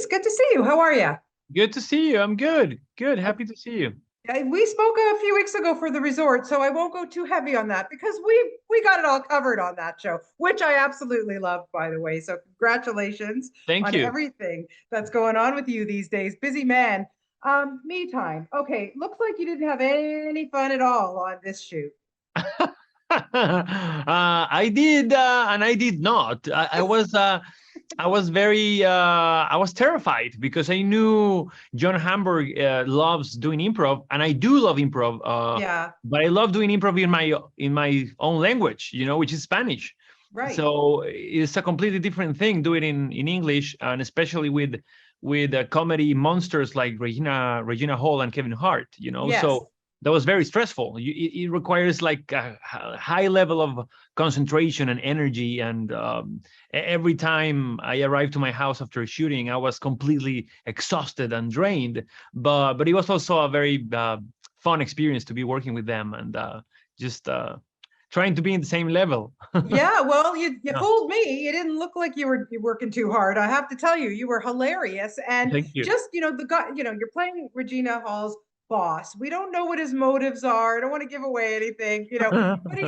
Luis, good to see you. How are you? Good to see you. I'm good. Good. Happy to see you. We spoke a few weeks ago for the resort, so I won't go too heavy on that because we got it all covered on that show, which I absolutely loved, by the way. So congratulations Thank on you. everything that's going on with you these days. Busy man. Me time. Okay, looks like you didn't have any fun at all on this shoot. I did and I did not. I was terrified because I knew John Hamburg loves doing improv, and I do love improv. Yeah, But I love doing improv in my own language, which is Spanish. right. So it's a completely different thing. Do it in English, and especially with comedy monsters like Regina Hall and Kevin Hart. Yes. So that was very stressful. It requires like a high level of concentration and energy. And every time I arrived to my house after shooting, I was completely exhausted and drained. But it was also a very fun experience to be working with them and just trying to be in the same level. Yeah, well, you Yeah. fooled me. You didn't look like you were working too hard. I have to tell you, you were hilarious. And Thank you. just, the guy, you're playing Regina Hall's boss. We don't know what his motives are. I don't want to give away anything, but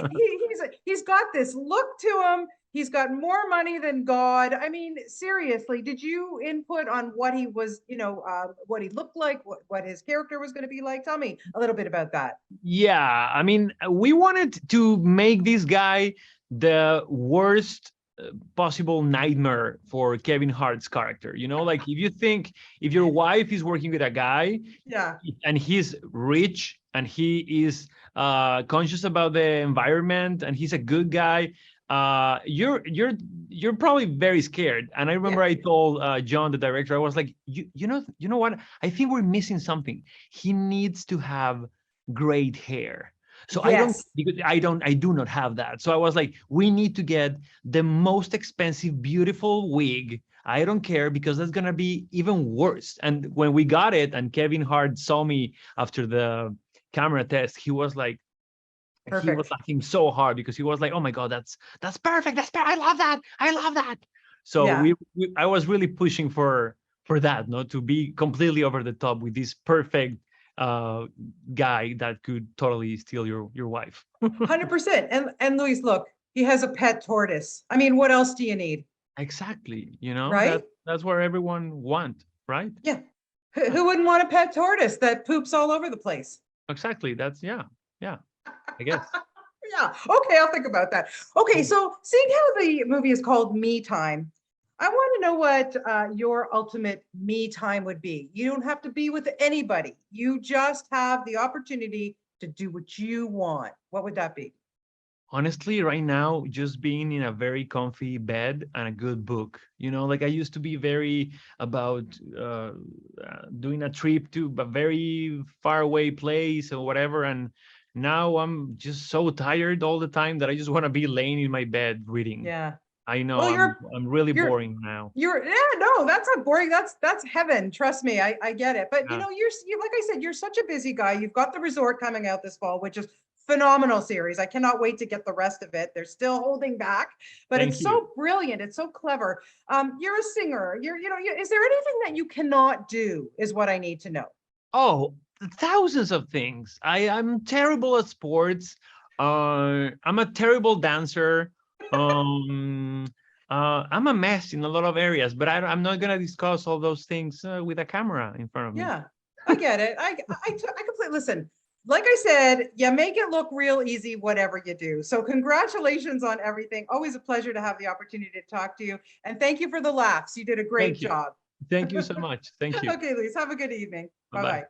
he's got this look to him. He's got more money than God. I mean, seriously, did you input on what he was, what he looked like, what his character was going to be like? Tell me a little bit about that. Yeah, I mean, we wanted to make this guy the worst possible nightmare for Kevin Hart's character. Like if your wife is working with a guy, Yeah. and he's rich and he is conscious about the environment and he's a good guy, you're probably very scared. And I remember Yeah. I told John, the director, I was like, you know what? I think we're missing something. He needs to have great hair. So Yes. I do not have that. So I was like, we need to get the most expensive, beautiful wig. I don't care, because that's gonna be even worse. And when we got it, and Kevin Hart saw me after the camera test, he was Perfect. laughing so hard because he was like, "Oh my God, that's perfect. That's perfect. I love that. I love that." So Yeah. I was really pushing for that, not to be completely over the top with this perfect guy that could totally steal your wife. 100%. And Luis, look, he has a pet tortoise. I mean, what else do you need? Exactly. Right? That's where everyone want, right? Yeah. Who wouldn't want a pet tortoise that poops all over the place? Exactly. That's yeah, I guess. Yeah. Okay, I'll think about that. Okay, Cool. so seeing how the movie is called Me Time, I want to know what your ultimate me time would be. You don't have to be with anybody. You just have the opportunity to do what you want. What would that be? Honestly, right now, just being in a very comfy bed and a good book. Like I used to be very about doing a trip to a very far away place or whatever. And now I'm just so tired all the time that I just want to be laying in my bed reading. Yeah. I know Well, I'm really you're boring now. yeah, no, that's not boring. That's heaven. Trust me, I get it. But Yeah. you like I said, you're such a busy guy. You've got the resort coming out this fall, which is phenomenal series. I cannot wait to get the rest of it. They're still holding back, but Thank it's you. so brilliant. It's so clever. You're a singer. Is there anything that you cannot do? Is what I need to know. Oh, thousands of things. I'm terrible at sports. I'm a terrible dancer. Um, I'm a mess in a lot of areas, but I'm not gonna discuss all those things with a camera in front of me. Yeah, I get it. I completely listen. Like I said, you make it look real easy, whatever you do. So congratulations on everything. Always a pleasure to have the opportunity to talk to you. And thank you for the laughs. You did a great Thank you. job. Thank you so much. Thank you. Okay, Lise, have a good evening. Bye bye. Bye-bye.